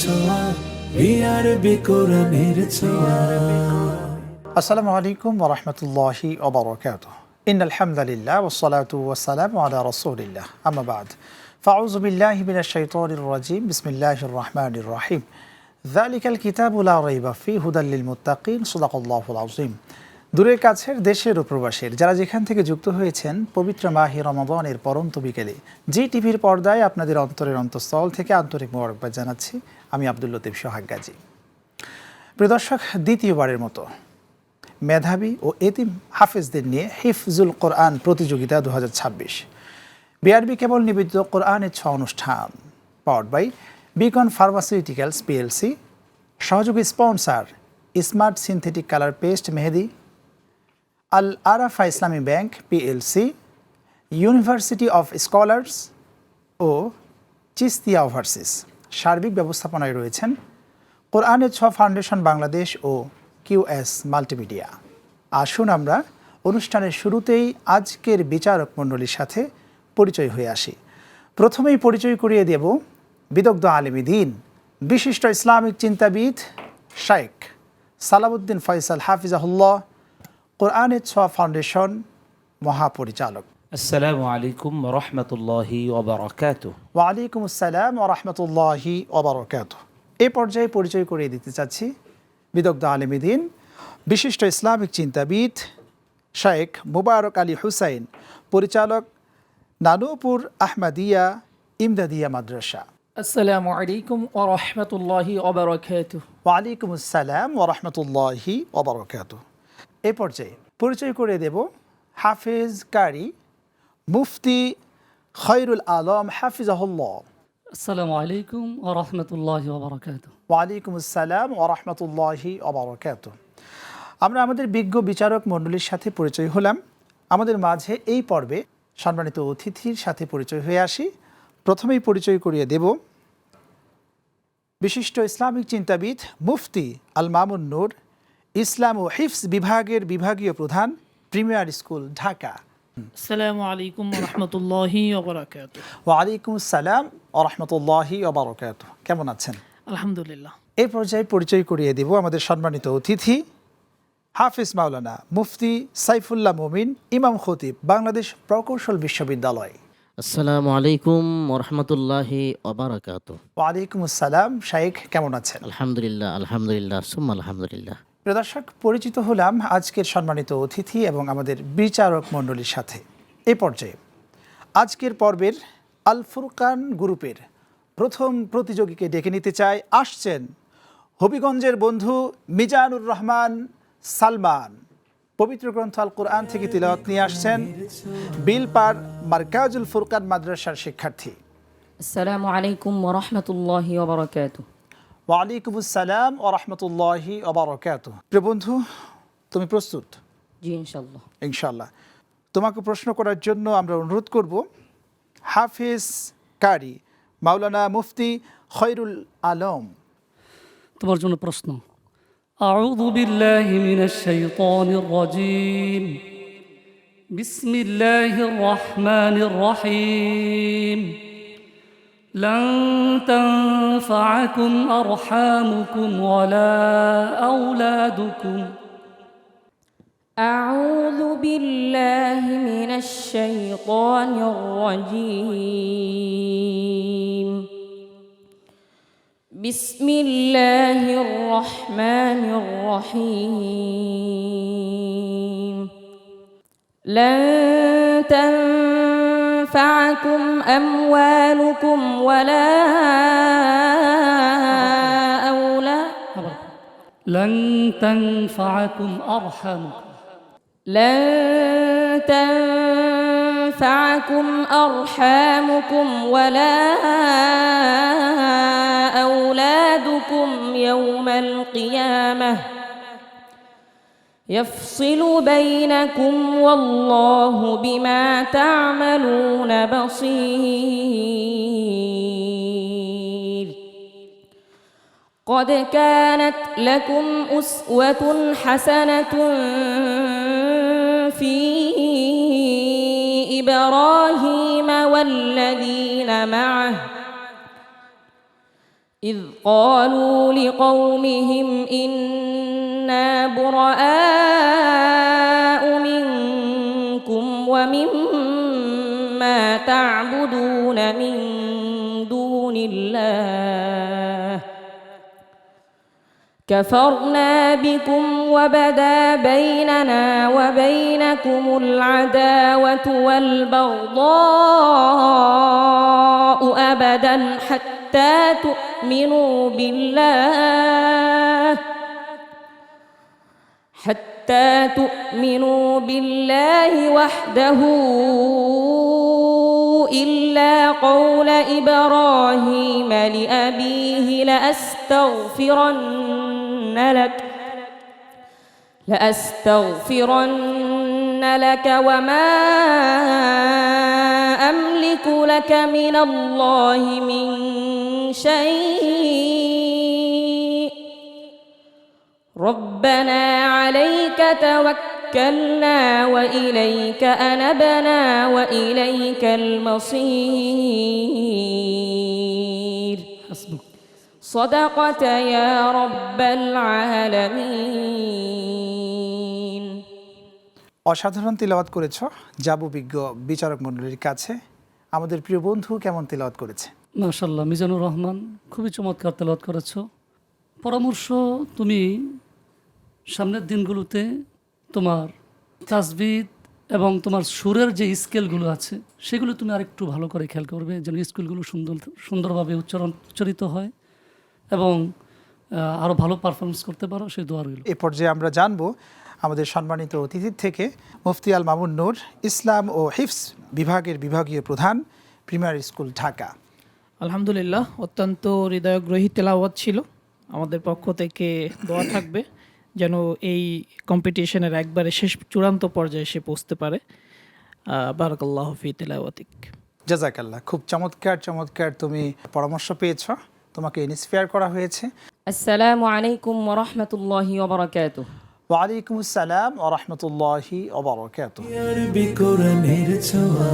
ছোঁয়া বিআরবি কোরআনের ছোঁয়া। আসসালামু আলাইকুম ওয়া রাহমাতুল্লাহি ওয়া বারাকাতুহু। ইন্নাল হামদালিল্লাহ ওয়াসসালাতু ওয়াসসালামু আলা রাসূলিল্লাহ। আম্মা বা'দ। ফাউযু বিল্লাহি মিনাশ শাইতানির রাজীম। বিসমিল্লাহির রহমানির রহিম। যালিকাল কিতাবু লা রাইবা ফীহি হুদাল লিল মুত্তাকিন। সাদাকাল্লাহুল আযীম। দূরের কাছের দেশের ও প্রবাসের যারা যেখান থেকে যুক্ত হয়েছেন পবিত্র মাহে রমাদানের পরন্ত বিকেলে জি টিভির পর্দায় আপনাদের অন্তরের অন্তঃস্থল থেকে আন্তরিক মোবারকবাদ জানাচ্ছি আমি আব্দুল লতিফ সোহাগ গাজী। প্রিয় দর্শক, দ্বিতীয়বারের মতো মেধাবী ও এতিম হাফেজদের নিয়ে হিফজুল কোরআন প্রতিযোগিতা 2026 বিআরবি কেবল নিবেদিত কোরআনের ছোঁয়া অনুষ্ঠান powered by Beacon pharmaceuticals PLC, সহযোগী sponsor smart synthetic colour paste Mehedi, Al Arafah Islami bank PLC, university of scholars ও চিস্তিয়া ওভারসিস। সার্বিক ব্যবস্থাপনায় রয়েছেন কোরআনের ছোঁয়া ফাউন্ডেশন বাংলাদেশ ও কিউএস মাল্টিমিডিয়া। আসুন আমরা অনুষ্ঠানের শুরুতেই আজকের বিচারক মণ্ডলীর সাথে পরিচয় হয়ে আসি। প্রথমেই পরিচয় করিয়ে দেব বিদগ্ধ আলেম দ্বীন, বিশিষ্ট ইসলামিক চিন্তাবিদ শাইখ সালাউদ্দিন ফয়সাল হাফিজাহুল্লাহ, কোরআনের ছোঁয়া ফাউন্ডেশন মহাপরিচালক। আসসালামু আলাইকুম ওয়া রাহমাতুল্লাহি ওয়া বারাকাতুহু। ওয়ালাইকুম আসসালাম ওয়া রাহমাতুল্লাহি ওয়া বারাকাতুহু। এই পর্যায়ে পরিচয় করিয়ে দিতে চাচ্ছি বিদগ্ধ আলেম দ্বীন, বিশিষ্ট ইসলামিক চিন্তাবিদ শাইখ মুবারক আলী হুসাইন, পরিচালক নানুপুর আহমদিয়া ইমদাদিয়া মাদ্রাসা। আসসালামু আলাইকুম ওয়া রাহমাতুল্লাহি ওয়া বারাকাতুহু। ওয়ালাইকুম আসসালাম ওয়া রাহমাতুল্লাহি ওয়া বারাকাতুহু। এই পর্যায়ে পরিচয় করে দেব হাফেজ কারি মুফতি খৈরুল আলম হাফিজাহুল্লাহ। আসসালামু আলাইকুম ওয়া রাহমাতুল্লাহি ওয়া বারাকাতুহু। ওয়ালাইকুম আসসালাম ওয়া রাহমাতুল্লাহি ওয়া বারাকাতুহু। আমরা আমাদের বিজ্ঞ বিচারক মণ্ডলীর সাথে পরিচয় হলাম। আমাদের মাঝে এই পর্বে সম্মানিত অতিথির সাথে পরিচয় হয়ে আসি। প্রথমেই পরিচয় করিয়ে দেব বিশিষ্ট ইসলামিক চিন্তাবিদ মুফতি আল মামুন নূর, ইসলাম ও হিফজ বিভাগের বিভাগীয় প্রধান, প্রিমিয়ার স্কুল ঢাকা। আসসালামু আলাইকুম ওয়া রাহমাতুল্লাহি ওয়া বারাকাতুহু। ওয়ালাইকুম আসসালাম ওয়া রাহমাতুল্লাহি ওয়া বারাকাতুহু। কেমন আছেন? আলহামদুলিল্লাহ। এই পর্যায়ে পরিচয় করিয়ে দেব আমাদের সম্মানিত অতিথি হাফিজ মাওলানা মুফতি সাইফুল্লাহ মুমিন, ইমাম খতিব, বাংলাদেশ প্রকৌশল বিশ্ববিদ্যালয়। আসসালামু আলাইকুম ওয়া রাহমাতুল্লাহি ওয়া বারাকাতুহু। ওয়ালাইকুম আসসালাম। শাইখ কেমন আছেন? আলহামদুলিল্লাহ আলহামদুলিল্লাহ সুম্মা আলহামদুলিল্লাহ। প্রিয় দর্শক, পরিচিত হলাম আজকের সম্মানিত অতিথি এবং আমাদের বিচারক মণ্ডলীর সাথে। এই পর্যায়ে আজকের পর্বের আল ফুরকান গ্রুপের প্রথম প্রতিযোগীকে ডেকে নিতে চাই। আসছেন হবিগঞ্জের বন্ধু মিজানুর রহমান সালমান, পবিত্র গ্রন্থ আল কোরআন থেকে তিলাওয়াত নিয়ে আসছেন, বিলপাড় মারকাজুল ফুরকান মাদ্রাসার শিক্ষার্থী। আসসালামু আলাইকুম ওয়া রাহমাতুল্লাহি ওয়া বারাকাতুহু। ওয়ালাইকুম আসসালাম ওয়া রাহমাতুল্লাহি ওয়া বারাকাতুহু। প্রিয় বন্ধু, তুমি প্রস্তুত? জি ইনশাআল্লাহ। ইনশাআল্লাহ। তোমাকে প্রশ্ন করার জন্য আমরা অনুরোধ করব হাফিজ কারি মাওলানা মুফতি খৈরুল আলম। তোমার জন্য প্রশ্ন। আউযু বিল্লাহি মিনাশ শাইতানির রাজীম। বিসমিল্লাহির রহমানির রহিম। لن تنفعكم أرحامكم ولا أولادكم. أعوذ بالله من الشيطان الرجيم. بسم الله الرحمن الرحيم. لن تنفعكم أموالكم ولا لن تنفعكم أرحامكم. لن تنفعكم أرحامكم ولا أولادكم يوم القيامة يفصل بينكم والله بما تعملون بصير. قد كانت لكم أسوة حسنة في إبراهيم والذين معه إذ قالوا لقومهم إنا براء منكم ومما تعبدون من دون الله كفرنا بكم وبدا بيننا وبينكم العداوة والبغضاء أبدا حتى تؤمنوا بالله وحده إلا قول إبراهيم لأبيه لأستغفرن لك وما أملك لك من الله من شيء ربنا عليك توكلنا وإليك أنبنا وإليك المصير صدقت يا رب العالمين অসাধারণ তিলাওয়াত করেছ যাববিজ্ঞ বিচারক মণ্ডলীর কাছে। আমাদের প্রিয় বন্ধু কেমন তিলাওয়াত করেছে? মাশাআল্লাহ, মিজানুর রহমান খুবই চমৎকার তেলাওয়াত করেছো। পরামর্শ, তুমি সামনের দিনগুলোতে তোমার তাসবিদ এবং তোমার সুরের যে স্কেলগুলো আছে সেগুলো তুমি আরেকটু ভালো করে খেয়াল করবে, যেন স্কেলগুলো সুন্দরভাবে উচ্চারিত হয় এবং আরও ভালো পারফরমেন্স করতে পারো, সেই দোয়াগুলো। এ পর্যায়ে আমরা জানবো আমাদের সম্মানিত অতিথির থেকে মুফতি আল মামুন নূর, ইসলাম ও হিফজ বিভাগের বিভাগীয় প্রধান, প্রিমিয়ার স্কুল, ঢাকা। আলহামদুলিল্লাহ, অত্যন্ত হৃদয়গ্রহী তেলাওয়াত ছিল। আমাদের পক্ষ থেকে দোয়া থাকবে যেন এই কম্পিটিশনের একবারে শেষ চূড়ান্ত পর্যায়ে এসে পৌঁছতে পারে। বারাকাল্লাহু ফি তিলাওয়াতিক। জাযাকাল্লাহ, খুব চমৎকার চমৎকার তুমি পরামর্শ পেয়েছ, তোমাকে ইন্সপায়ার করা হয়েছে। আসসালামু আলাইকুম ওয়া রাহমাতুল্লাহি ওয়া বারাকাতুহু। ওয়া আলাইকুম আসসালাম ওয়া রাহমাতুল্লাহি ওয়া বারাকাতুহু। আরবি কোরআনের ছোঁয়া।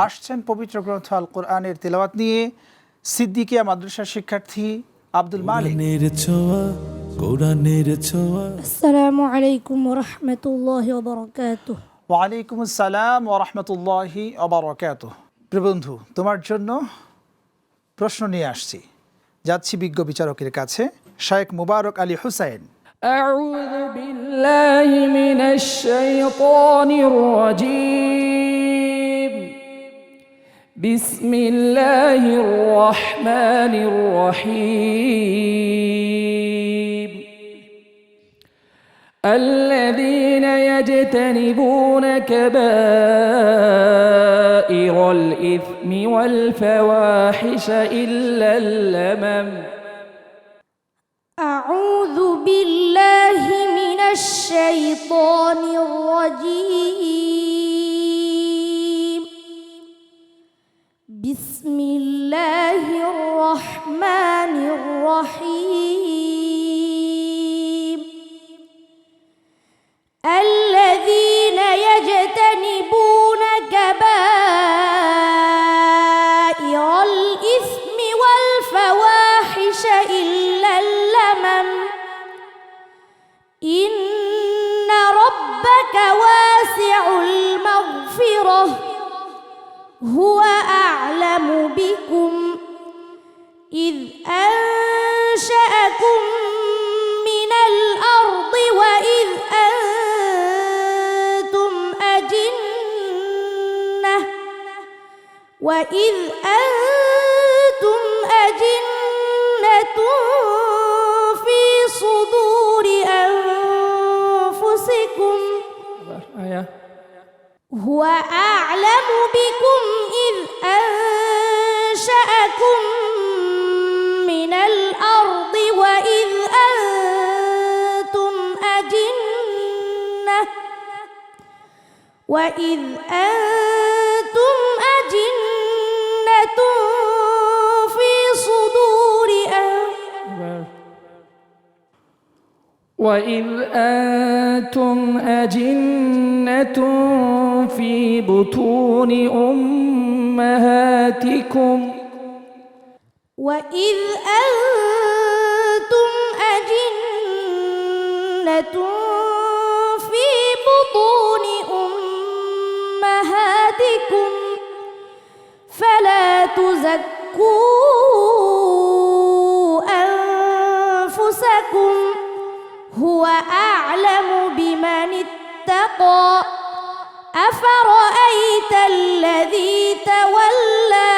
আসছেন পবিত্র গ্রন্থ আল কোরআনের তিলাওয়াত নিয়ে সিদ্দিকিয়া মাদ্রাসার শিক্ষার্থী আব্দুল মালিক। কোরআনের ছোঁয়া, কোরআনের ছোঁয়া। আসসালামু আলাইকুম ওয়া রাহমাতুল্লাহি ওয়া বারাকাতুহু। ওয়া আলাইকুম আসসালাম ওয়া রাহমাতুল্লাহি ওয়া বারাকাতুহু। প্রিয় বন্ধু, তোমার জন্য প্রশ্ন নিয়ে আসছি। যাচ্ছি বিজ্ঞ বিচারকের কাছে, শায়েখ মুবারক আলী হুসাইন। আউযু বিল্লাহি মিনাশ শাইতানির রাজীম। বিসমিল্লাহির রহমানির রহিম। الذين يجتنبون كبائر الإثم والفواحش إلا اللمم. أعوذ بالله من الشيطان الرجيم. بسم الله الرحمن الرحيم. الذين يجتنبون كبائر الإثم والفواحش إلا اللمم. إن ربك واسع المغفرة هو أعلم بكم إذ أنشأكم من الأرض وإذ أنتم أجنة في صدور أنفسكم هو أعلم بكم إذ أنشأكم من الأرض وإذ أنتم أجنة في صدور وإذ أنتم أجنة في بطون أمهاتكم وإذ أنتم أجنة في بطون أمهاتكم فلا تزكوا أنفسكم هو أعلم بمن اتقى أفرأيت الذي تولى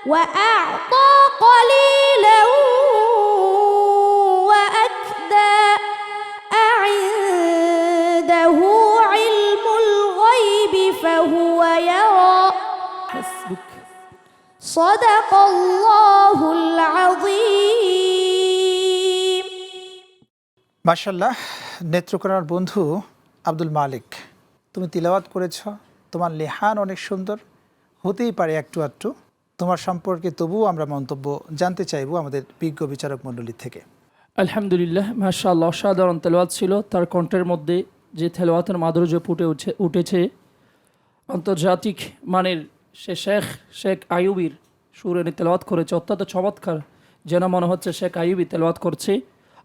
وأعطى قليلا وأكدى أعنده علم الغيب فهو يرى صدق الله العظيم মাশাআল্লাহ। নেত্রকোনার বন্ধু আব্দুল মালিক, তুমি তিলাওয়াত করেছ, তোমার লেহান অনেক সুন্দর, হতেই পারে একটু আধটু তোমার সম্পর্কে, তবুও আমরা মন্তব্য জানতে চাইবো আমাদের বিজ্ঞ বিচারক মণ্ডলী থেকে। আলহামদুলিল্লাহ, মাশাআল্লাহ, অসাধারণ তেলাওয়াত ছিল। তার কণ্ঠের মধ্যে যে তেলাওয়াতের মাধুর্য ফুটে উঠেছে, আন্তর্জাতিক মানের সে শেখ আইয়ুবীর সুরে তেলাওয়াত করেছে, অত্যন্ত চমৎকার, যেন মনে হচ্ছে শেখ আইয়ুবী তেলাওয়াত করছে।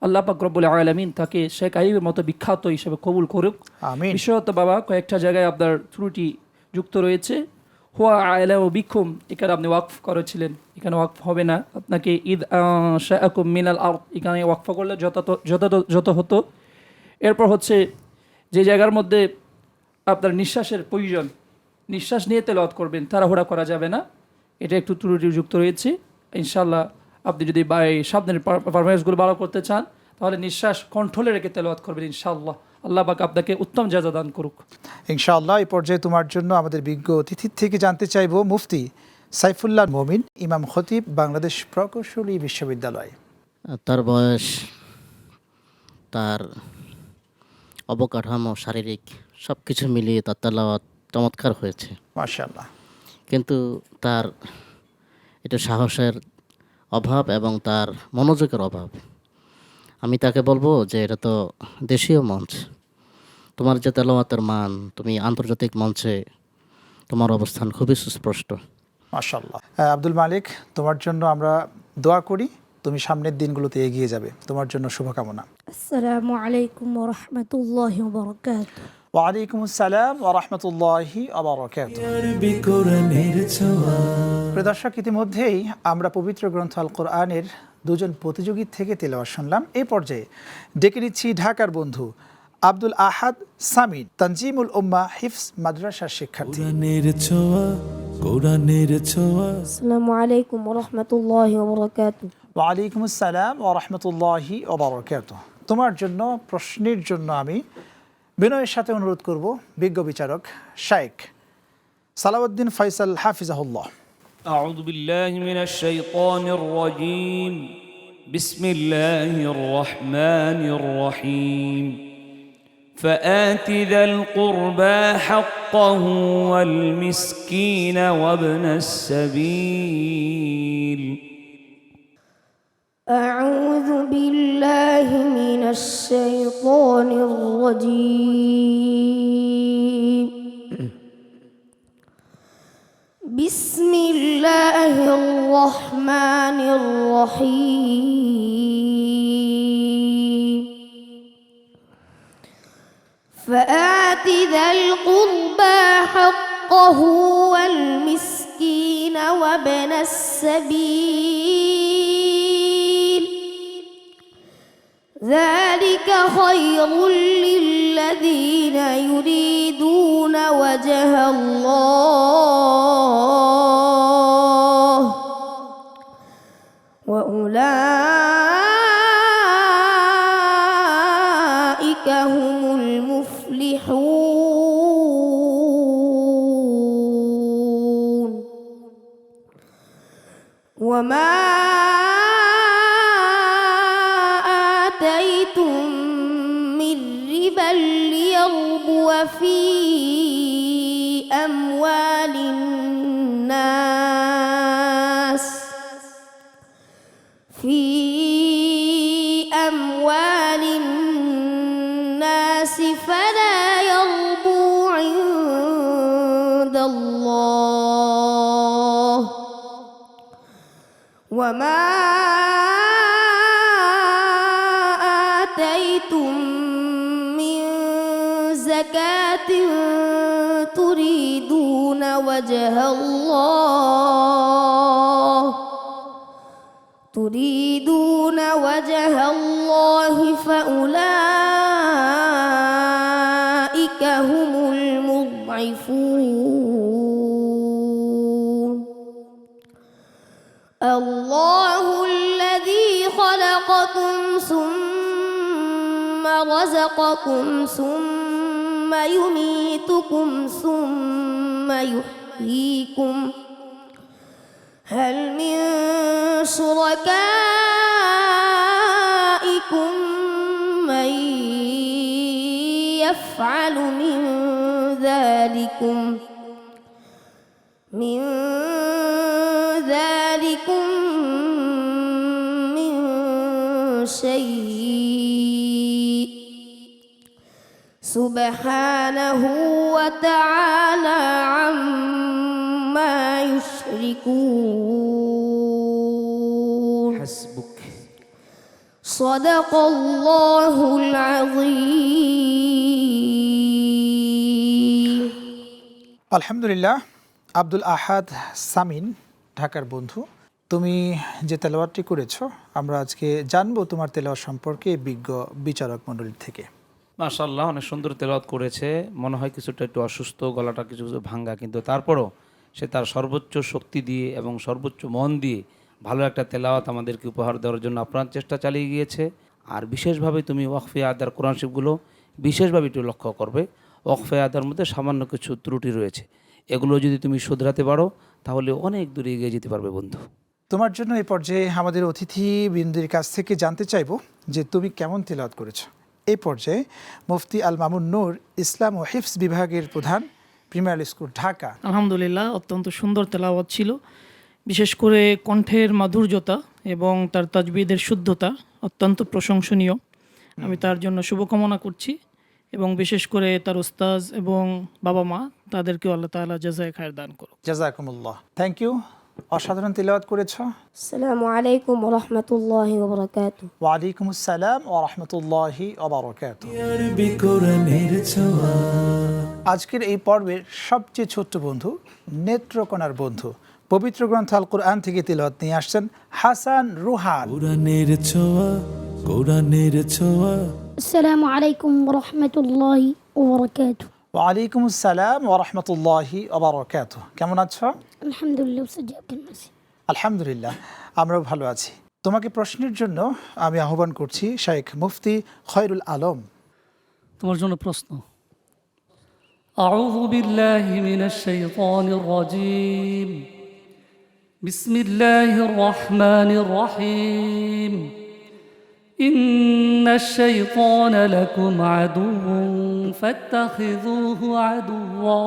আল্লাহ পাক রব্বুল আলামিন তাকে শেখ আইয়ুবের মতো বিখ্যাত হিসেবে কবুল করুক, আমিন। বিশেষত বাবা কয়েকটা জায়গায় আপনার ত্রুটি যুক্ত রয়েছে। হুয়া আলা ও বিক্ষুম, এখানে আপনি ওয়াকফ করেছিলেন, এখানে ওয়াকফ হবে না, আপনাকে ঈদ শাআকুম মিনাল আরদ এখানে ওয়াকফ করলে যত হতো। এরপর হচ্ছে যে জায়গার মধ্যে আপনার নিঃশ্বাসের প্রয়োজন, নিঃশ্বাস নিয়ে তেলাওয়াত করবেন, তাড়াহুড়া করা যাবে না, এটা একটু ত্রুটিযুক্ত রয়েছে। ইনশাআল্লাহ আপনি যদি সাবধানের পারফরমেন্সগুলো ভালো করতে চান, তাহলে নিঃশ্বাস কন্ট্রোলে রেখে তেলাওয়াত করবেন ইনশাআল্লাহ। আল্লাহ পাক আপনাকে উত্তম জাযা দান করুক ইনশাআল্লাহ। এই পর্যায়ে তোমার জন্য আমাদের বিজ্ঞ অতিথির থেকে জানতে চাইবো মুফতি সাইফুল্লাহ মমিন, ইমাম খতিব, বাংলাদেশ প্রকৌশলী বিশ্ববিদ্যালয়। তার বয়স, তার অবকাঠামো, শারীরিক সব কিছু মিলিয়ে তার তেলাওয়াত চমৎকার হয়েছে, মাশাআল্লাহ। কিন্তু তার একটু সাহসের অভাব এবং তার মনোযোগের অভাব। আমি তাকে বলবো যে এটা তো দেশীয় মঞ্চ, তোমার যে তেলাওয়াতের মান, তুমি আন্তর্জাতিক মঞ্চে তোমার অবস্থান খুবই সুস্পষ্ট। মাশাআল্লাহ। আব্দুল মালিক, তোমার জন্য আমরা দোয়া করি, তুমি সামনের দিনগুলোতে এগিয়ে যাবে, তোমার জন্য শুভকামনা। আসসালামু আলাইকুম ওয়া রাহমাতুল্লাহি ওয়া বারাকাতুহু। ওয়ালাইকুম আসসালাম ওয়া রাহমাতুল্লাহি ওয়া বারাকাতুহু। আরবি কোরআনের ছোঁয়া। প্রিয় দর্শক, ইতিমধ্যেই আমরা পবিত্র গ্রন্থ আল কোরআনের দুজন প্রতিযোগী থেকে তেলাওয়াত শুনলাম। এই পর্যায়ে ডেকে নিচ্ছি ঢাকার বন্ধু আব্দুল আহাদ সামিন, তানজিমুল উম্মাহ হিফজ মাদ্রাসার শিক্ষার্থী। কোরআনের ছোঁয়া, কোরআনের ছোঁয়া। আসসালামু আলাইকুম ওয়া রাহমাতুল্লাহি ওয়া বারাকাতুহু। ওয়ালাইকুম আসসালাম ওয়া রাহমাতুল্লাহি ওয়া বারাকাতুহু। তোমার জন্য প্রশ্নের জন্য আমি বিনয়ের সাথে অনুরোধ করব বিজ্ঞ বিচারক শাইখ সালাউদ্দিন ফয়সাল হাফিজাহুল্লাহ। أعوذ بالله من الشيطان الرجيم بسم الله الرحمن الرحيم فآت ذا القربى حقه والمسكين وابن السبيل أعوذ بالله من الشيطان الرجيم بسم الله الرحمن الرحيم فآت ذا القربى حقه والمسكين وابن السبيل ذلك خير للذين يريدون وجه الله وأولئك هم المفلحون وما آتيتم من ربا ليربو في أموال الناس فلا يربو عند الله وما وما آتيتم من زكاة تريدون وجه الله فأولئك هم المضعفون الله الذي خلقكم ثم رزقكم ثم يميتكم ثم يحييكم هل من شركائكم من يفعل من ذلكم من شيء سبحانه وتعالى عما يشركون حسبك صدق الله العظيم আলহামদুলিল্লাহ। আব্দুল আহাদ সামিন ঢাকার বন্ধু, তুমি যে তেলাওয়াতটি করেছো আমরা আজকে জানবো তোমার তেলাওয়াত সম্পর্কে বিজ্ঞ বিচারক মণ্ডলীর থেকে। মাশাআল্লাহ, অনেক সুন্দর তেলাওয়াত করেছে। মনে হয় কিছুটা একটু অসুস্থ, গলাটা কিছু কিছু ভাঙ্গা, কিন্তু তারপরও সে তার সর্বোচ্চ শক্তি দিয়ে এবং সর্বোচ্চ মন দিয়ে ভালো একটা তেলাওয়াত আমাদেরকে উপহার দেওয়ার জন্য আপনার চেষ্টা চালিয়ে গিয়েছে। আর বিশেষভাবে তুমি ওয়াকফে আদার কোরআন শরীফগুলো বিশেষভাবে একটু লক্ষ্য করবে। ওয়াকফে আদার মধ্যে সামান্য কিছু ত্রুটি রয়েছে, এগুলো যদি তুমি শুধরাতে পারো তাহলে অনেক দূরে এগিয়ে যেতে পারবে বন্ধু। তোমার জন্য এই পর্যায়ে আমাদের অতিথি বৃন্দের কাছ থেকে জানতে চাইবো যে তুমি কেমন তেলাওয়াত করেছো। এই পর্যায়ে মুফতি আল মামুন নূর, ইসলাম ও হিফজ বিভাগের প্রধান, প্রিমিয়ার স্কুল, ঢাকা। আলহামদুলিল্লাহ, অত্যন্ত সুন্দর তেলাওয়াত ছিল। বিশেষ করে কণ্ঠের মাধুর্যতা এবং তার তাজবিদের শুদ্ধতা অত্যন্ত প্রশংসনীয়। আমি তার জন্য শুভকামনা করছি এবং বিশেষ করে তার উস্তাজ এবং বাবা মা, তাদেরকেও আল্লাহ তাআলা জাযায়ে খায়ের দান করুক। জাযাকুমুল্লাহ। Thank you. অসাধারণ তেলাওয়াত করেছো। আসসালামু আলাইকুম ওয়া রাহমাতুল্লাহি ওয়া বারাকাতুহু। ওয়া আলাইকুম আসসালাম ওয়া রাহমাতুল্লাহি ওয়া বারাকাতুহু। আরবি কোরআনের ছোঁয়া, আজকের এই পর্বের সবচেয়ে ছোট্ট বন্ধু, নেত্রকোনার বন্ধু, পবিত্র গ্রন্থ আল কোরআন থেকে তিলাওয়াত নিয়ে আসছেন হাসান রুহান। কোরআনের ছোঁয়া, কোরআনের ছোঁয়া। আসসালামু আলাইকুম ওয়া রাহমাতুল্লাহি ওয়া বারাকাতুহু। ওয়া আলাইকুম আসসালাম ওয়া রাহমাতুল্লাহি ওয়া বারাকাতুহু। কেমন আছো? আলহামদুলিল্লাহ স্যার, কেমন আছেন? আলহামদুলিল্লাহ, আমরাও ভালো আছি। তোমাকে প্রশ্নের জন্য আমি আহ্বান করছি শেখ মুফতি খয়রুল আলম। তোমার জন্য প্রশ্ন। আউযু বিল্লাহি মিনাশ শাইতানির রাজীম। বিসমিল্লাহির রহমানির রহিম। ইন্নাশ শাইতানা লাকুম আদুউন ফাত্তাখিযুহু আদুওয়া।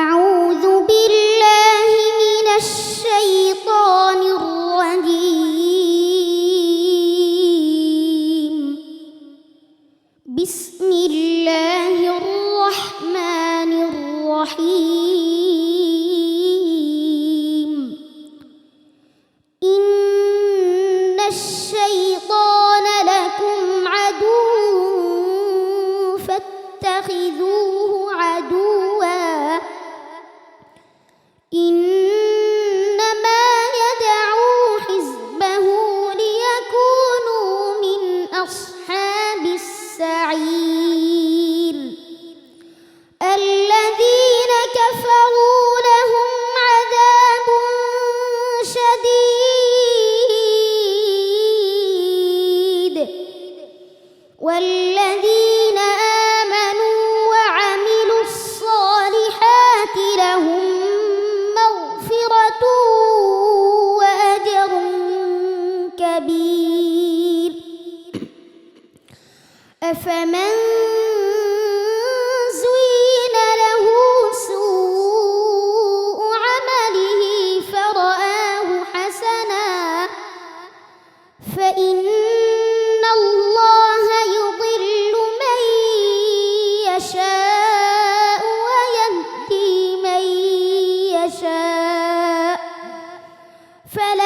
أعوذ بالله من الشيطان الرجيم. بسم الله الرحمن الرحيم. إن الشيطان لكم عدو فاتخذوه عدوا. إنما يدعو حزبه ليكونوا من أصحاب السعير. الذين كفروا لهم عذاب شديد والذين آمنوا وعملوا الصالحات لهم مغفرة وأجر كبير. أفمن زين له سوء عمله فرآه حسنا فإن الله يضل من يشاء ويهدي من يشاء فلا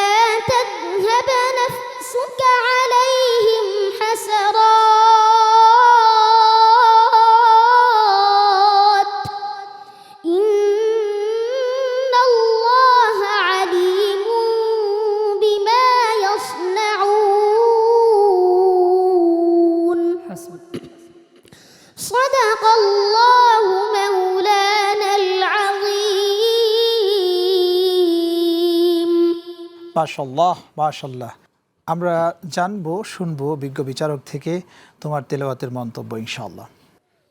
تذهب نفسك عليهم حسرات إن الله عليم بما يصنعون صدق الله مولانا العظيم মাশাল্লাহ মাশাল্লাহ। আমরা জানবো শুনবো বিজ্ঞ বিচারক থেকে তোমার তেলাওয়াতের মন্তব্য ইনশাআল্লাহ।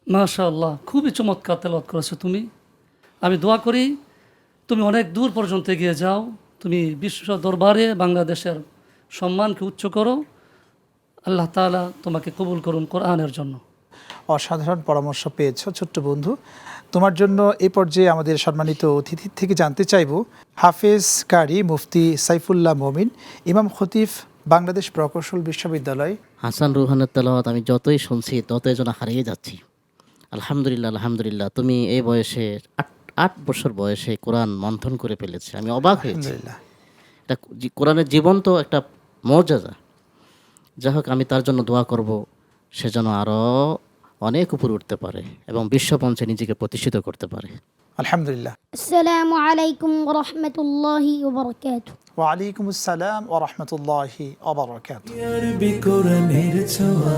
মাশাআল্লাহ, খুবই চমৎকার তেলাওয়াত করেছো তুমি। আমি দোয়া করি তুমি অনেক দূর পর্যন্ত এগিয়ে যাও, তুমি বিশ্ব দরবারে বাংলাদেশের সম্মানকে উচ্চ করো। আল্লাহ তাআলা তোমাকে কবুল করুন কোরআনের জন্য। অসাধারণ পরামর্শ পেয়েছো ছোট্ট বন্ধু। তোমার জন্য এই পর্যায়ে আমাদের সম্মানিত অতিথির থেকে জানতে চাইব, হাফেজ কারি মুফতি সাইফুল্লাহ মমিন, ইমাম খতিব, বাংলাদেশ প্রকৌশল বিশ্ববিদ্যালয়। হাসান রুহানের তেলাওয়াত আমি যতই শুনছি ততই যেন হারিয়ে যাচ্ছি। আলহামদুলিল্লাহ আলহামদুলিল্লাহ, তুমি এই বয়সে ৮ বছর বয়সে কোরআন মন্থন করে ফেলেছে। আমি অবাক হয়েছি। আলহামদুলিল্লাহ। এটা কোরআনের জীবন্ত একটা মর্যাদা। যাই হোক, আমি তার জন্য দোয়া করব সে যেন আরও অনেক উপরে উঠতে পারে এবং বিশ্বমঞ্চে নিজেকে প্রতিষ্ঠিত করতে পারে। আলহামদুলিল্লাহ। السلام عليكم ورحمة الله وبركاته ওয়ালাইকুম আসসালাম ওয়া রাহমাতুল্লাহি ওয়া বারাকাতুহু। আরবি কোরআনের ছোঁয়া।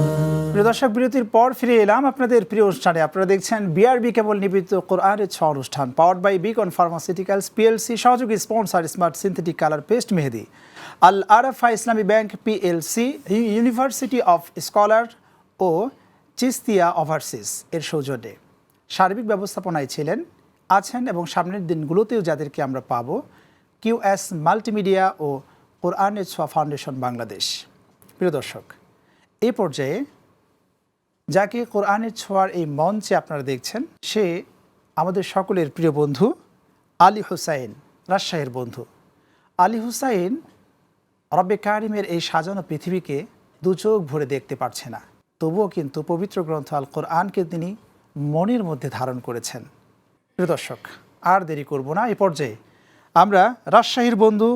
প্রিয় দর্শক, বিরতির পর ফিরে এলাম আপনাদের প্রিয় অনুষ্ঠানে। আপনারা দেখছেন বিআরবি কেবল নিবেদিত কোরআনের ছোঁয়া অনুষ্ঠান, powered by Beacon pharmaceuticals PLC, সহযোগী sponsor smart synthetic colour paste Mehedi, Al Arafah Islami bank PLC, university of scholar ও চিস্তিয়া ওভারসিজ এর সৌজন্যে। সার্বিক ব্যবস্থাপনায় ছিলেন, আছেন এবং সামনের দিনগুলোতেও যাদেরকে আমরা পাবো, কিউএস মাল্টিমিডিয়া ও কোরআনের ছোঁয়া ফাউন্ডেশন বাংলাদেশ। প্রিয় দর্শক, এই পর্যায়ে যাকে কোরআনের ছোঁয়ার এই মঞ্চে আপনারা দেখছেন, সে আমাদের সকলের প্রিয় বন্ধু আলী হুসাইন, রাজশাহীর বন্ধু। আলী হুসাইন রব্বে কারিমের এই সাজানো পৃথিবীকে দু চোখ ভরে দেখতে পারছে না, তবুও কিন্তু পবিত্র গ্রন্থ আল কোরআনকে তিনি মনের মধ্যে ধারণ করেছেন। প্রিয় দর্শক, আর দেরি করব না, এই পর্যায়ে আমরা রাজশাহীর বন্ধু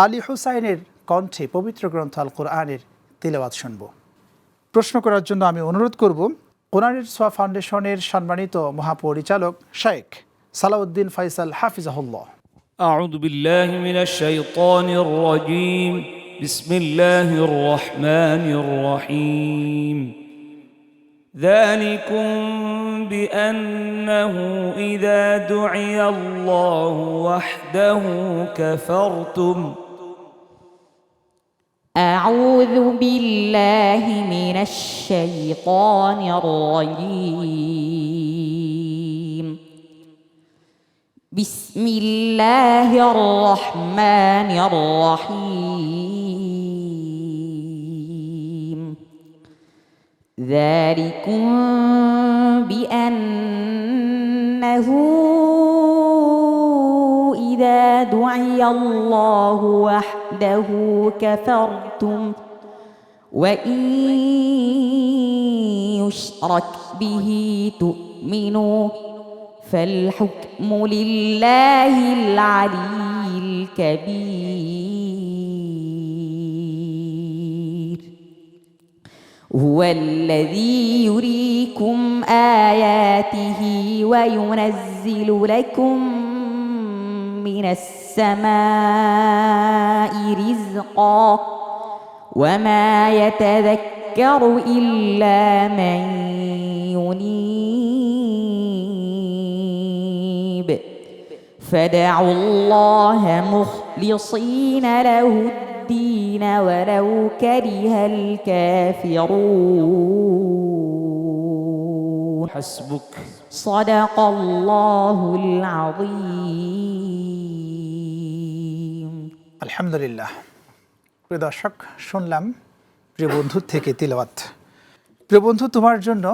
আলী হুসাইনের কণ্ঠে পবিত্র গ্রন্থ আল কোরআনের তিলাওয়াত শুনব। প্রশ্ন করার জন্য আমি অনুরোধ করব কোরআনের ছোঁয়া ফাউন্ডেশনের সম্মানিত মহাপরিচালক শেখ সালাউদ্দিন ফয়সাল হাফিজাহুল্লাহ। أعوذ بالله من الشيطان الرجيم بسم الله الرحمن الرحيم ذلكم بأنه إذا دعي الله وحده كفرتم أعوذ بالله من الشيطان الرجيم بسم الله الرحمن الرحيم ذلكم بأنه إذا دعي الله وحده كفرتم وإن يشرك به تؤمنوا فالحكم لله العلي الكبير هو الذي يريكم آياته وينزل لكم من السماء رزقا وما يتذكر إلا من ينيب فادعوا الله مخلصين له الدين ولو كره الكافرون حسبك صدق الله العظيم আলহামদুলিল্লাহ। প্রিয় দর্শক, শুনলাম প্রিয় বন্ধুর থেকে তিলাওয়াত। প্রিয় বন্ধু, তোমার জন্য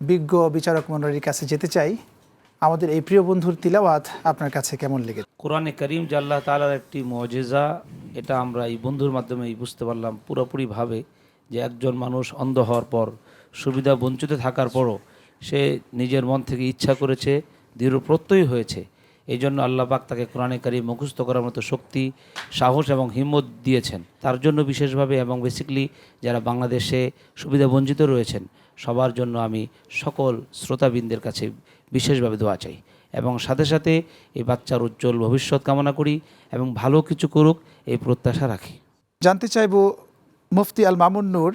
বিজ্ঞ বিচারক মণ্ডলীর কাছে যেতে চাই। আমাদের এই প্রিয় বন্ধুর তিলাওয়াত আপনার কাছে কেমন লেগেছে? কোরআনে করিম যে আল্লাহ তাআলার একটি মুজিজা, এটা আমরা এই বন্ধুর মাধ্যমে বুঝতে পারলাম পুরোপুরিভাবে, যে একজন মানুষ অন্ধ হওয়ার পর, সুবিধা বঞ্চিত থাকার পরও সে নিজের মন থেকে ইচ্ছা করেছে, দৃঢ় প্রত্যয়ী হয়েছে এই জন্য আল্লাহ পাক তাকে কোরআনে কারীম মুখস্থ করার মতো শক্তি, সাহস এবং হিম্মত দিয়েছেন। তার জন্য বিশেষভাবে এবং বেসিক্যালি যারা বাংলাদেশে সুবিধাবঞ্চিত রয়েছেন সবার জন্য আমি সকল শ্রোতাবৃন্দের কাছে বিশেষভাবে দোয়া চাই এবং সাথে সাথে এই বাচ্চার উজ্জ্বল ভবিষ্যৎ কামনা করি এবং ভালো কিছু করুক এই প্রত্যাশা রাখি। জানতে চাইব মুফতি আল মামুন নূর,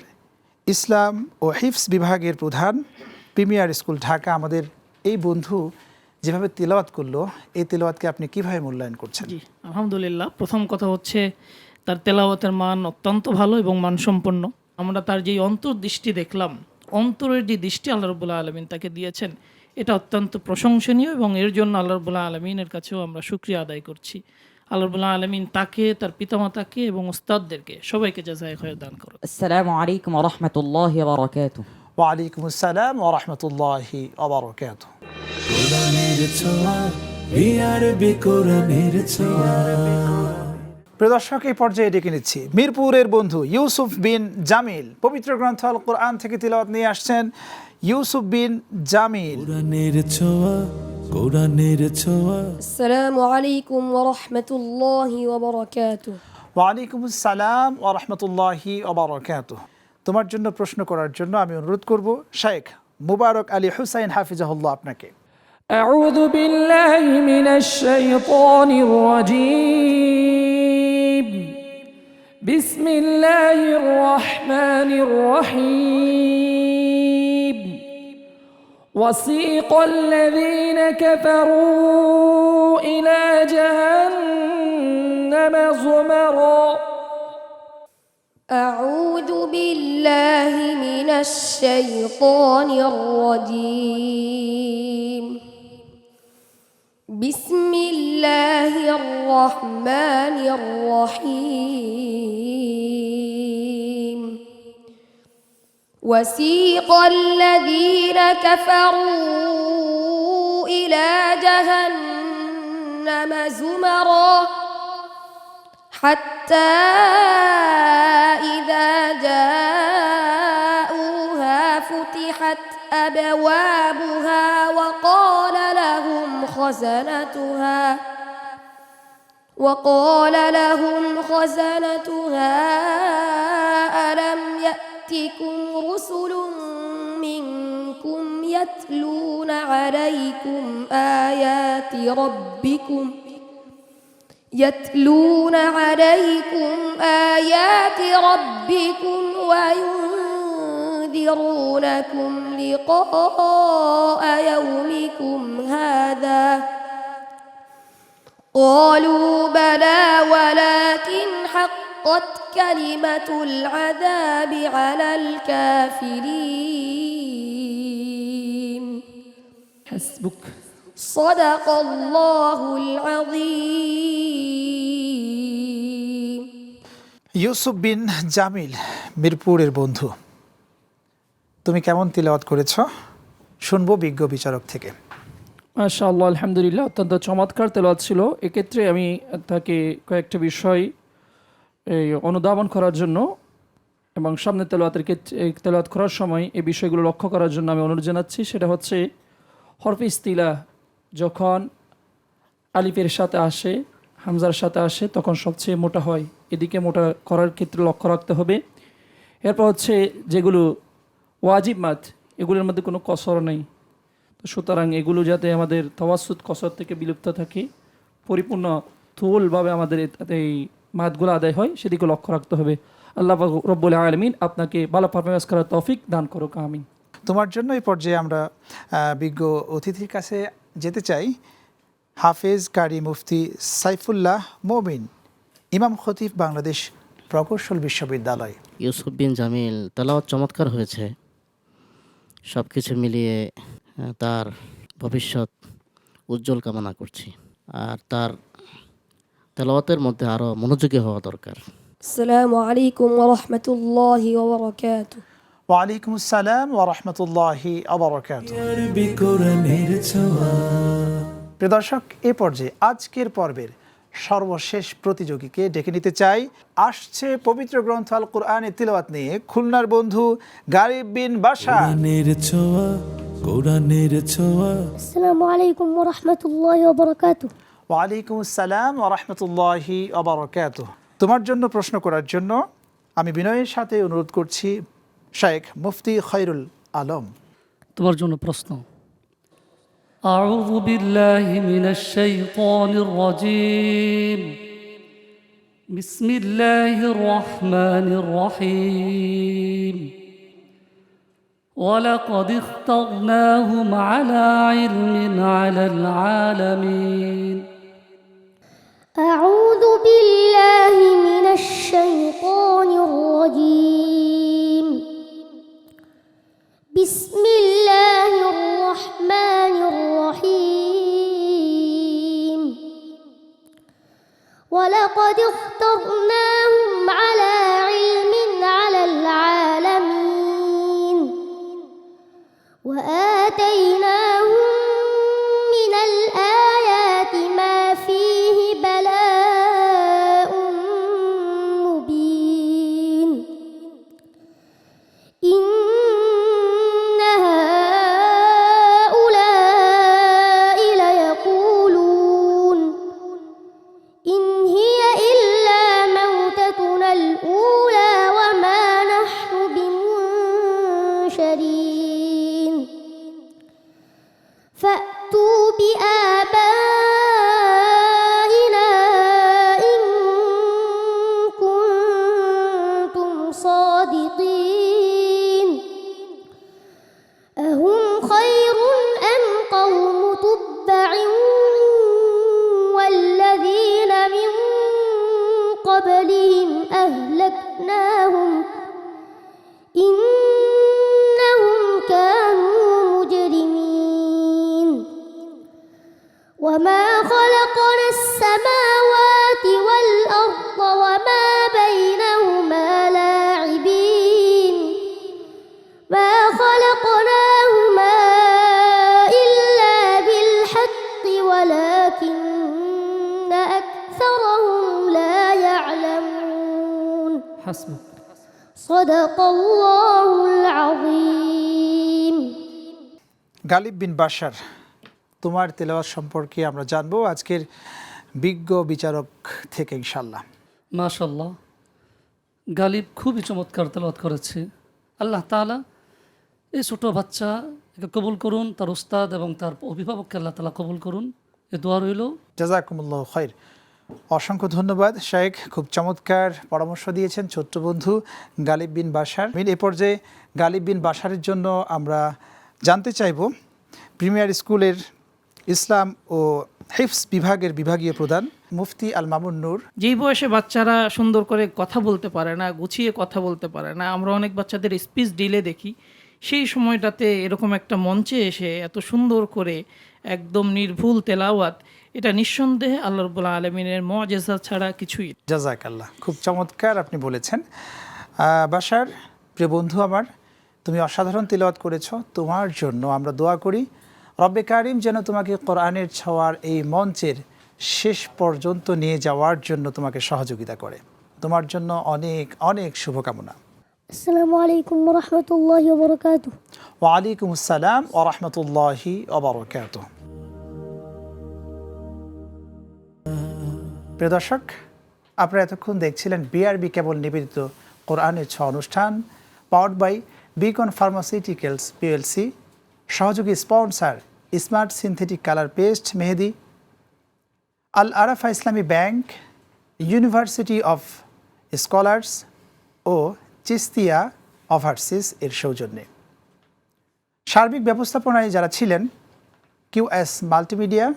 ইসলাম ও হিফজ বিভাগের প্রধান, প্রিমিয়ার স্কুল ঢাকা, আমাদের এই বন্ধু যেভাবে তিলাওয়াত করলো, এই তিলাওয়াতকে আপনি কিভাবে মূল্যায়ন করছেন? জি, আলহামদুলিল্লাহ। প্রথম কথা হচ্ছে তার তেলাওয়াতের মান অত্যন্ত ভালো এবং মানসম্পন্ন। আমরা তার যেই অন্তর্দৃষ্টি দেখলাম, অন্তরের যে দৃষ্টি আল্লাহ রাব্বুল আলামিন তাকে দিয়েছেন, এটা অত্যন্ত প্রশংসনীয় এবং এর জন্য আল্লাহ রাব্বুল আলামিনের কাছেও আমরা শুকরিয়া আদায় করছি। আল্লাহ রাব্বুল আলামিন তাকে, তার পিতামাতাকে এবং ওস্তাদদেরকে সবাইকে জাযায়ে খায়র দান করুন। আসসালামু আলাইকুম ওয়া রাহমাতুল্লাহি ওয়া বারাকাতুহু। ওয়ালাইকুম আসসালাম ওয়া রাহমাতুল্লাহি ওয়া বারাকাতুহু। কোরআনের ছোঁয়া, বিআরবি কোরআনের ছোঁয়া। প্রিয় দর্শক, এই পর্যায়ে ডেকে নিচ্ছি মিরপুরের বন্ধু ইউসুফ বিন জামিল। পবিত্র গ্রন্থ আল কোরআন থেকে তিলাওয়াত নিয়ে আসছেন ইউসুফ বিন জামিল। কোরআনের ছোঁয়া, কোরআনের ছোঁয়া। আসসালামু আলাইকুম ওয়া রাহমাতুল্লাহি ওয়া বারাকাতুহু। ওয়ালাইকুম আসসালাম ওয়া রাহমাতুল্লাহি ওয়া বারাকাতুহু। তোমার জন্য প্রশ্ন করার জন্য আমি অনুরোধ করব শেখ মুবারক আলী হুসাইন হাফিজাহুল্লাহ আপনাকে। আউযু বিল্লাহি মিনাশ শাইতানির রাজীম। বিসমিল্লাহির রহমানির রহিম। ওয়াসীকাল লাযীনা কাফারু ইলা জাহান্নামা যুমারা। أعوذ بالله من الشيطان الرجيم. بسم الله الرحمن الرحيم. وسيق الذين كفروا إلى جهنم زمرا حتى إذا جاءوها فتحت أبوابها وقال لهم خزنتها ألم يأتكم رسل منكم يتلون عليكم آيات ربكم وينذرونكم لقاء يومكم هذا قالوا بلى ولكن حقت كلمة العذاب على الكافرين. حسبك. صدق الله العظيم. ইউসুফ বিন জামিল, মিরপুরের বন্ধু, তুমি কেমন তিলাওয়াত করেছ শুনবো বিজ্ঞ বিচারক থেকে। মাশাআল্লাহ, আলহামদুলিল্লাহ, অত্যন্ত চমৎকার তেলাওয়াত ছিল। এক্ষেত্রে আমি তাকে কয়েকটা বিষয় অনুধাবন করার জন্য এবং সামনে তেলাওয়াত করার সময় এই বিষয়গুলো লক্ষ্য করার জন্য আমি অনুরোধ জানাচ্ছি। সেটা হচ্ছে হরফে ইস্তিলা যখন আলিফের সাথে আসে, হামজার সাথে আসে, তখন সবচেয়ে মোটা হয়। এদিকে মোটা করার ক্ষেত্রে লক্ষ্য রাখতে হবে। এরপর হচ্ছে যেগুলো ওয়াজিব মাদ, এগুলোর মধ্যে কোনো কসর নেই, তো সুতরাং এগুলো যাতে আমাদের তাওয়াসসুত কসর থেকে বিলুপ্ত থাকে, পরিপূর্ণ তুলভাবে আমাদের এই মাদগুলো আদায় হয়, সেদিকে লক্ষ্য রাখতে হবে। আল্লাহ রব্বুল আলামিন আপনাকে ভালো পারফরমেন্স করার তৌফিক দান করুক, আমিন। তোমার জন্য এই পর্যায়ে আমরা বিজ্ঞ অতিথির কাছে যেতে চাই। হাফেজ কারি মুফতি সাইফুল্লাহ মমিন, ইমাম খতিব, বাংলাদেশ প্রকৌশল বিশ্ববিদ্যালয়। ইউসুফ বিন জামিল তেলাওয়াত চমৎকার হয়েছে। সব কিছু মিলিয়ে তার ভবিষ্যৎ উজ্জ্বল কামনা করছি, আর তার তেলাওয়াতের মধ্যে আরও মনোযোগী হওয়া দরকার। আসসালামু আলাইকুম ওয়া রাহমাতুল্লাহি ওয়া বারাকাতুহু। ওয়ালাইকুম আসসালাম ওয়া রাহমাতুল্লাহি ওয়া বারাকাতুহু। বিআরবি কোরআনের ছোঁয়া। প্রিয় দর্শক, এ পর্যায়ে আজকের পর্বের সর্বশেষ প্রতিযোগীকে ডেকে নিতে চাই। আসছে পবিত্র গ্রন্থ আল কোরআনের তিলাওয়াত নিয়ে খুলনার বন্ধু গালিব বিন বাশা। কোরআনের ছোঁয়া, কোরআনের ছোঁয়া। আসসালামু আলাইকুম ওরহমতুল্লাহি ওবরাকাতুহ। ওয়ালাইকুম আসসালাম ওয়া রাহমাতুল্লাহি ওয়া বারাকাতুহু। তোমার জন্য প্রশ্ন করার জন্য আমি বিনয়ের সাথে অনুরোধ করছি শেখ মুফতি খৈরুল আলম। তোমার জন্য প্রশ্ন। আউযু বিল্লাহি মিনাশ শাইতানির রাজীম। বিসমিল্লাহির রহমানির রহিম। ওয়ালাকাদ ইখতারনাহুম আলা ইলমিন আলাল আলামিন। أعوذ بالله من الشيطان الرجيم. بسم الله الرحمن الرحيم. ولقد اخترناهم على علم على العالمين وآتيناهم من الآيات ما فيه بلاء مبين. إن هؤلاء ليقولون إن هي إلا موتتنا الأولى وما نحن بمنشرين. فأتوا بآبائنا إن كنتم صادقين. أهم خير أم قوم تبع والذين من قبلهم أهلكناهم إنهم كانوا مجرمين. وما خلقنا السماوات والأرض وما بينهما لاعبين. ما خلقناهما إلا بالحق ولكن أكثرهم لا يعلمون. হাসবুক। صدق الله العظيم. গালিব বিন বাশার, তোমার তেলাওয়াত সম্পর্কে আমরা জানবো আজকের বিজ্ঞ বিচারক থেকে ইনশাল্লাহ। মাশাল্লাহ, গালিব খুবই চমৎকার তেলাওয়াত করেছে। আল্লাহ তাআলা এই ছোট বাচ্চা একে কবুল করুন, তার উস্তাদ এবং তার অভিভাবককে আল্লাহ তাআলা কবুল করুন, এ দোয়া রইল। জাযাকুমুল্লাহু খাইর। অসংখ্য ধন্যবাদ শেখ, খুব চমৎকার পরামর্শ দিয়েছেন ছোট্ট বন্ধু গালিব বিন বাশার। এ পর্যায়ে গালিব বিন বাশারের জন্য আমরা জানতে চাইব প্রিমিয়ার স্কুলের ইসলাম ও হিফজ বিভাগের বিভাগীয় প্রধান মুফতি আল মামুন নূর। যেই বয়সে বাচ্চারা সুন্দর করে কথা বলতে পারে না, গুছিয়ে কথা বলতে পারে না, আমরা অনেক বাচ্চাদের স্পিচ ডিলে দেখি, সেই সময়টাতে এরকম একটা মঞ্চে এসে এত সুন্দর করে একদম নির্ভুল তেলাওয়াত, এটা নিঃসন্দেহে আল্লাহ রাব্বুল আলামিনের মুআজিজা ছাড়া কিছুই। জাযাকাল্লাহ, খুব চমৎকার আপনি বলেছেন। বাশার, প্রিয় বন্ধু আমার, তুমি অসাধারণ তিলাওয়াত করেছো। তোমার জন্য আমরা দোয়া করি রব্বে কারিম যেন তোমাকে কোরআনের ছোঁয়ার এই মঞ্চের শেষ পর্যন্ত নিয়ে যাওয়ার জন্য তোমাকে সহযোগিতা করে। তোমার জন্য অনেক অনেক শুভকামনা। আসসালামু আলাইকুম ওরহমতুল্লাহি ওবরাকাতুহু। ওয়ালাইকুম আসসালাম ওয়া রাহমাতুল্লাহি ওয়া বারাকাতুহু। প্রিয় দর্শক, আপনারা এতক্ষণ দেখছিলেন বিআরবি কেবল নিবেদিত কোরআনের ছোঁয়া অনুষ্ঠান, powered by Beacon pharmaceuticals PLC, সহযোগী sponsor smart synthetic colour paste Mehedi, Al Arafah Islami bank, university of scholars ও চিস্তিয়া ওভারসিজ এর সৌজন্যে। সার্বিক ব্যবস্থাপনায় যারা ছিলেন কিউএস মাল্টিমিডিয়া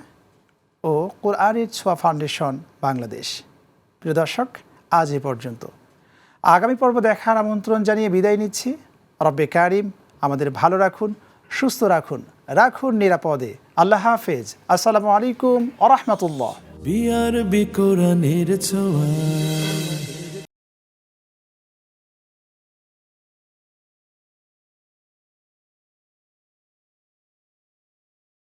ও কোরআনের ছোঁয়া ফাউন্ডেশন বাংলাদেশ। প্রিয় দর্শক, আজ এ পর্যন্ত। আগামী পর্ব দেখার আমন্ত্রণ জানিয়ে বিদায় নিচ্ছি। রব্বে কারিম আমাদের ভালো রাখুন, সুস্থ রাখুন, রাখুন নিরাপদে। আল্লাহ হাফেজ। আসসালামু আলাইকুম ওয়া রাহমাতুল্লাহ। বিআরবি কোরআনের ছোঁয়া।